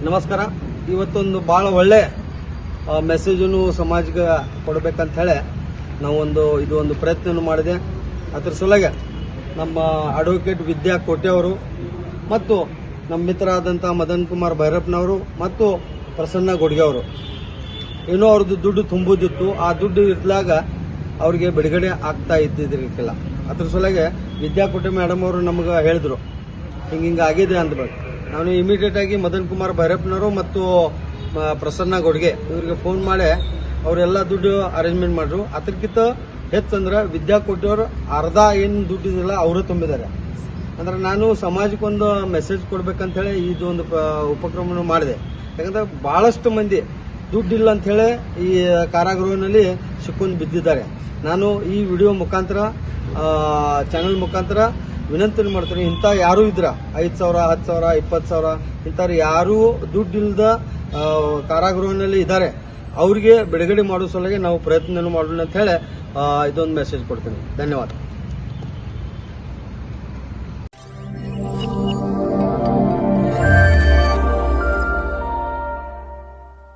ನಮಸ್ಕಾರ. ಇವತ್ತೊಂದು ಭಾಳ ಒಳ್ಳೆ ಮೆಸೇಜನ್ನು ಸಮಾಜಕ್ಕೆ ಕೊಡಬೇಕಂತ ಹೇಳಿ ಇದೊಂದು ಪ್ರಯತ್ನ ಮಾಡಿದೆ. ಅದರ ಸಲುವಾಗಿ ನಮ್ಮ ಅಡ್ವೊಕೇಟ್ ವಿದ್ಯಾ ಕೋಟೆ ಅವರು ಮತ್ತು ನಮ್ಮ ಮಿತ್ರ ಆದಂಥ ಮದನ್ ಕುಮಾರ್ ಭೈರಪ್ಪನವರು ಮತ್ತು ಪ್ರಸನ್ನ ಗೊಡ್ಗೆ ಅವರು ಏನೋ ಅವ್ರದ್ದು ದುಡ್ಡು ತುಂಬುದಿತ್ತು. ಆ ದುಡ್ಡು ಇದ್ದಾಗ ಅವ್ರಿಗೆ ಬಿಡುಗಡೆ ಆಗ್ತಾ ಇದ್ದಿದ್ರಿಕ್ಕಿಲ್ಲ. ಅದ್ರ ಸಲುವಾಗಿ ವಿದ್ಯಾ ಕೋಟೆ ಮೇಡಮ್ ಅವರು ನಮ್ಗೆ ಹೇಳಿದ್ರು ಹಿಂಗೆ ಆಗಿದೆ ಅಂದ್ಬೇಕು. ನಾನು ಇಮಿಡಿಯೇಟ್ ಆಗಿ ಮದನ್ ಕುಮಾರ್ ಭೈರಪ್ಪನವರು ಮತ್ತು ಪ್ರಸನ್ನ ಗೊಡ್ಗೆ ಇವರಿಗೆ ಫೋನ್ ಮಾಡಿ ಅವರೆಲ್ಲ ದುಡ್ಡು ಅರೇಂಜ್ಮೆಂಟ್ ಮಾಡ್ರು. ಅದಕ್ಕಿಂತ ಹೆಚ್ಚಂದ್ರೆ ವಿದ್ಯಾ ಕೋಟೆಯವರು ಅರ್ಧ ಏನು ದುಡ್ಡು ಇದೆಲ್ಲ ಅವರು ತುಂಬಿದ್ದಾರೆ. ಅಂದ್ರೆ ನಾನು ಸಮಾಜಕ್ಕೊಂದು ಮೆಸೇಜ್ ಕೊಡ್ಬೇಕಂತ ಹೇಳಿ ಇದೊಂದು ಉಪಕ್ರಮ ಮಾಡಿದೆ. ಯಾಕಂದ್ರೆ ಬಹಳಷ್ಟು ಮಂದಿ ದುಡ್ಡಿಲ್ಲ ಅಂತ ಹೇಳಿ ಈ ಕಾರಾಗೃಹದಲ್ಲಿ ಸಿಕ್ಕೊಂಡು ಬಿದ್ದಿದ್ದಾರೆ. ನಾನು ಈ ವಿಡಿಯೋ ಮುಖಾಂತರ ಚಾನೆಲ್ ಮುಖಾಂತರ ವಿನಂತಿ ಮಾಡ್ತೀನಿ, ಇಂಥ ಯಾರೂ ಇದ್ರ 5,000, 10,000, 20,000 ಇಂಥವ್ರು ಯಾರೂ ದುಡ್ಡಿಲ್ಲದ ಕಾರಾಗೃಹದಲ್ಲಿ ಇದ್ದಾರೆ, ಅವ್ರಿಗೆ ಬಿಡುಗಡೆ ಮಾಡೋ ಸಲುವಾಗಿ ನಾವು ಪ್ರಯತ್ನ ಮಾಡೋಣ ಅಂತ ಹೇಳಿ ಇದೊಂದು ಮೆಸೇಜ್ ಕೊಡ್ತೀನಿ. ಧನ್ಯವಾದ.